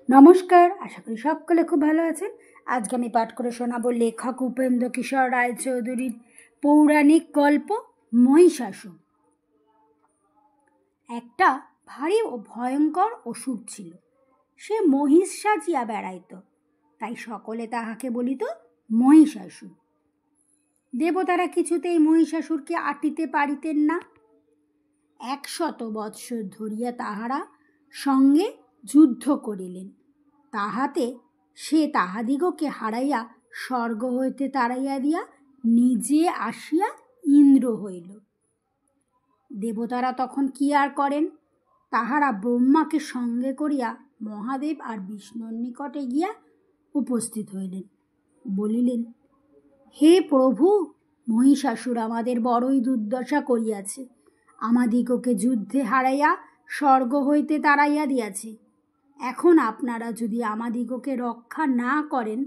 নমস্কার, আশা করি সকলে খুব ভালো আছেন। আজকে আমি পাঠ করে শোনাবো লেখক উপেন্দ্র কিশোর রায়চৌধুরীর পৌরাণিক গল্প মহিষাসুর। একটা ভারী ও ভয়ঙ্কর অসুর ছিল। সে মহিষ সাজিয়া বেড়াইত, তাই সকলে তাহাকে বলিত মহিষাসুর। দেবতারা কিছুতেই মহিষাসুরকে আটিতে পারিতেন না। 100 বৎসর ধরিয়া তাহারা সঙ্গে যুদ্ধ করিলেন, তাহাতে সে তাহাদিগকে হারাইয়া স্বর্গ হইতে তাড়াইয়া দিয়া নিজে আসিয়া ইন্দ্র হইল। দেবতারা তখন কি আর করেন, তাহারা ব্রহ্মাকে সঙ্গে করিয়া মহাদেব আর বিষ্ণুর নিকটে গিয়া উপস্থিত হইলেন। বলিলেন, হে প্রভু, মহিষাসুর আমাদের বড়ই দুর্দশা করিয়াছে, আমাদিগকে যুদ্ধে হারাইয়া স্বর্গ হইতে তাড়াইয়া দিয়াছে। এখন আপনারা যদি আমাদিগকে রক্ষা না করেন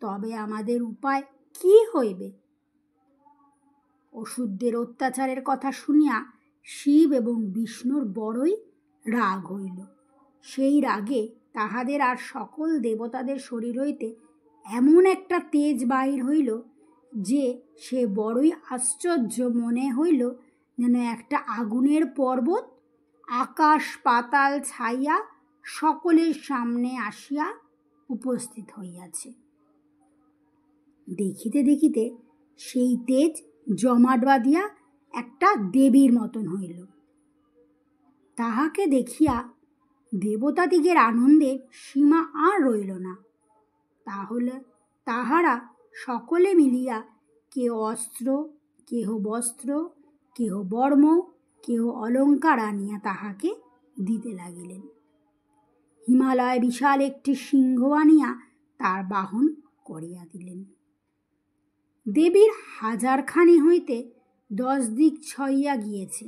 তবে আমাদের উপায় কি হইবে? অসুরদের অত্যাচারের কথা শুনিয়া শিব এবং বিষ্ণুর বড়ই রাগ হইল। সেই রাগে তাহাদের আর সকল দেবতাদের শরীর হইতে এমন একটা তেজ বাহির হইল যে সে বড়ই আশ্চর্য মনে হইল, যেন একটা আগুনের পর্বত আকাশ পাতাল ছাইয়া সকলের সামনে আসিয়া উপস্থিত হইয়াছে। দেখিতে দেখিতে সেই তেজ জমাট বাঁধিয়া একটা দেবীর মতন হইল। তাহাকে দেখিয়া দেবতাদিগের আনন্দের সীমা আর রইল না। তাহলে তাহারা সকলে মিলিয়া কেহ অস্ত্র, কেহ বস্ত্র, কেহ বর্ম, কেহ অলঙ্কার আনিয়া তাহাকে দিতে লাগিলেন। হিমালয় বিশাল একটি সিংহ আনিয়া তার বাহন করিয়া দিলেন। দেবীর হাজারখানি হইতে 10 দিক ছইয়া গিয়েছে,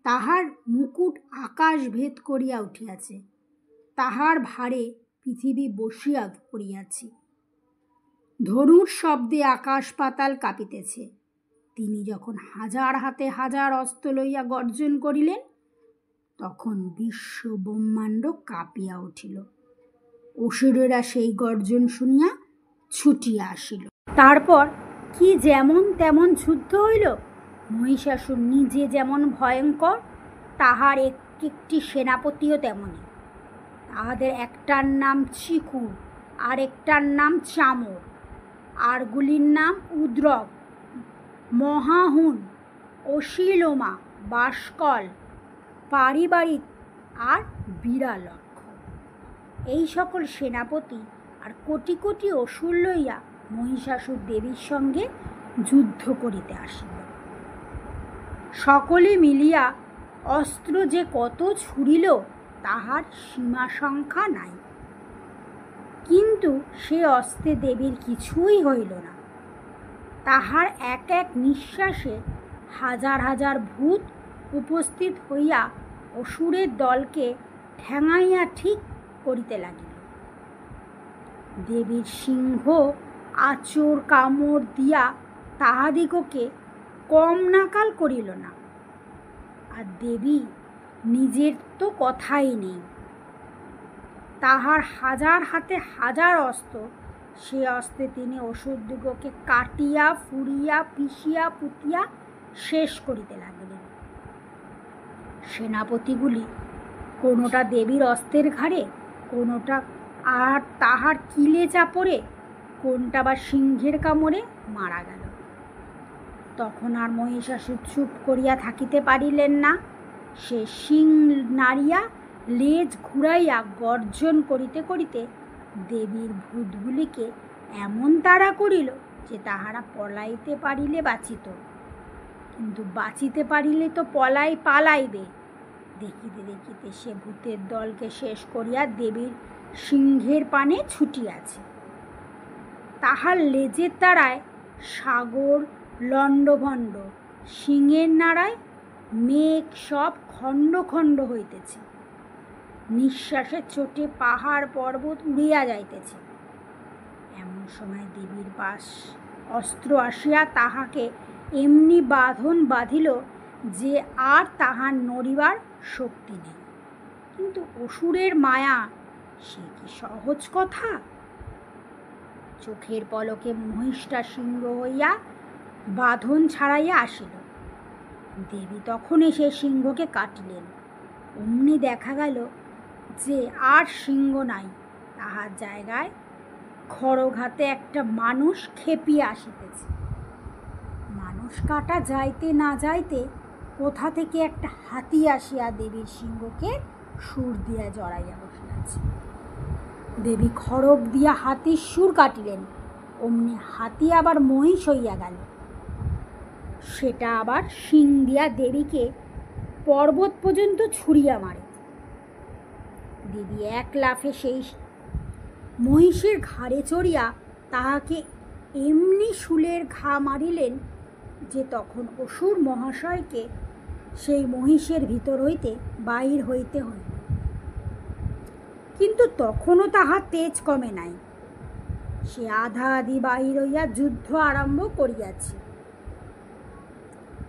তাহার মুকুট আকাশ ভেদ করিয়া উঠিয়াছে, তাহার ভারে পৃথিবী বসিয়া পড়িয়াছে। ধনুর শব্দে আকাশ পাতাল কাঁপিতেছে। তিনি যখন হাজার হাতে হাজার অস্ত্র লইয়া গর্জন করিলেন, তখন বিশ্ব ব্রহ্মাণ্ড কাঁপিয়া উঠিল। অসুরেরা সেই গর্জন শুনিয়া ছুটিয়া আসিল। তারপর কি যেমন তেমন যুদ্ধ হইল। মহিষাসুর নিজে যেমন ভয়ঙ্কর, তাহার একটি সেনাপতিও তেমনি। তাহাদের একটার নাম চিকুর, আর একটার নাম চামর, আরগুলির নাম উদ্রক, মহাহুন, অশিলোমা, বাসকল, পারিবারিক আর বিরালক্ষ। এই সকল সেনাপতি আর কোটি কোটি অসুর লইয়া মহিষাসুর দেবীর সঙ্গে যুদ্ধ করিতে আসিল। সকলে মিলিয়া অস্ত্র যে কত ছুড়িল তাহার সীমা সংখ্যা নাই, কিন্তু সে অস্ত্রে দেবীর কিছুই হইল না। তাহার এক এক নিঃশ্বাসে হাজার হাজার ভূত উপস্থিত হইয়া অসুরের দলকে ঠ্যাঙাইয়া ঠিক করিতে লাগিল। দেবীর সিংহ আচর কামড় দিয়া তাহাদিগকে কম নাকাল করিল না। আর দেবী নিজের তো কথাই নেই, তাহার হাজার হাতে হাজার অস্ত্র, সে অস্ত্রে তিনি অসুরদিগকে কাটিয়া ফুরিয়া পিষিয়া পুতিয়া শেষ করিতে লাগিলেন। সেনাপতিগুলি কোনোটা দেবীর অস্ত্রের ঘাড়ে, কোনোটা আর তাহার কিলে চাপড়ে, কোনটা বা সিংহের কামড়ে মারা গেল। তখন আর মহিষাসুর চুপ করিয়া থাকিতে পারিলেন না। সে শিং নাড়িয়া লেজ ঘুরাইয়া গর্জন করিতে করিতে দেবীর ভূতগুলিকে এমন তাড়া করিল যে তাহারা পলাইতে পারিলে বাঁচিত, কিন্তু বাঁচিতে পারিলে তো পালাইবে। দেখিতে দেখিতে সে ভূতের দলকে শেষ করিয়া দেবীর সিংহের পানে ছুটিয়াছে। তাহার লেজের তাড়ায় সাগর লণ্ডভণ্ড, সিংহের নাড়ায় মেঘ সব খণ্ড খণ্ড হইতেছে, নিঃশ্বাসের চোটে পাহাড় পর্বত উড়িয়া যাইতেছে। এমন সময় দেবীর পাশ অস্ত্র আসিয়া তাহাকে এমনি বাঁধন বাঁধিল যে আর তাহার নড়িবার শক্তি নেই। কিন্তু অসুরের মায়া সে কি সহজ কথা? চোখের পলকে মহিষটা সিংহ হইয়া বাঁধন ছাড়াইয়া আসিল। দেবী তখন এসে সিংহকে কাটিলেন। অমনি দেখা গেল যে আর সিংহ নাই, তাহার জায়গায় খড়গ হাতে একটা মানুষ খেপিয়া আসিতেছে। মানুষ কাটা যাইতে না যাইতে কোথা থেকে একটা হাতি আসিয়া দেবীর সিংহকে সুর দিয়া জড়াইয়া বসিয়াছে। দেবী খড়গ দিয়া হাতির সুর কাটিলেন। অমনি হাতি আবার মহিষ হইয়া গেল। সেটা আবার শিং দিয়া দেবীকে পর্বত পর্যন্ত ছুঁড়িয়া মারে। দেবী এক লাফে সেই মহিষের ঘাড়ে চড়িয়া তাহাকে এমনি শুলের ঘা মারিলেন যে তখন অসুর মহাশয়কে সেই মহিষের ভিতর হইতে বাহির হইতে হইল। কিন্তু তখনও তাহার তেজ কমে নাই। সে আধা আধি বাহির হইয়া যুদ্ধ আরম্ভ করিয়াছে।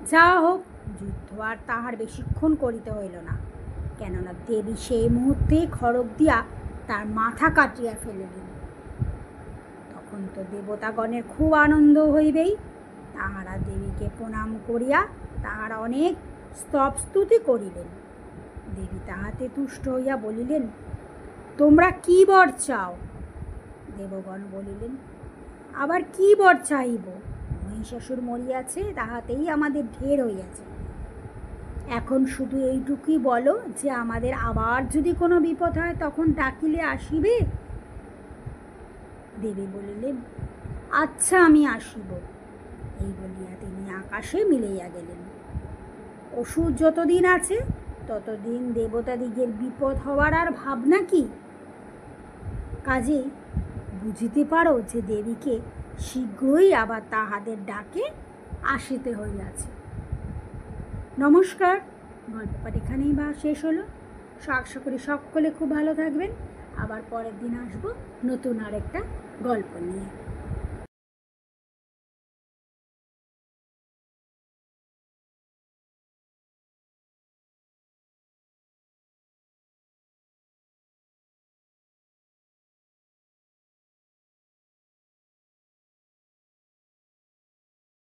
যা হোক, যুদ্ধ আর তাহার বেশিক্ষণ করিতে হইল না, কেননা দেবী সেই মুহূর্তে খড়গ দিয়া তার মাথা কাটিয়া ফেলিলেন। তখন তো দেবতাগণের খুব আনন্দ হইবেই। তাহারা দেবীকে প্রণাম করিয়া তাহারা অনেক স্তব স্তুতি করিলেন। দেবী তাহাতে তুষ্ট হইয়া বলিলেন, তোমরা কি বর চাও? দেবগণ বলিলেন, আবার কি বর চাইব? মহিষাসুর মরিয়াছে, তাহাতেই আমাদের ঢের হইয়াছে। এখন শুধু এইটুকুই বলো যে আমাদের আবার যদি কোনো বিপদ হয় তখন ডাকিলে আসিবে। দেবী বলিলেন, আচ্ছা, আমি আসিব। এই বলিয়া তিনি আকাশে মিলাইয়া গেলেন। অসুর যতদিন আছে ততদিন দেবতাদিগের বিপদ হওয়ার আর ভাবনা কি? কাজেই বুঝিতে পারো যে দেবীকে শীঘ্রই আবার তাহাদের ডাকে আসিতে হইয়াছে। নমস্কার, গল্প পাঠ এখানেই শেষ হলো। আশা করি সকলে খুব ভালো থাকবেন। আবার পরের দিন আসবো নতুন আরেকটা গল্প নিয়ে।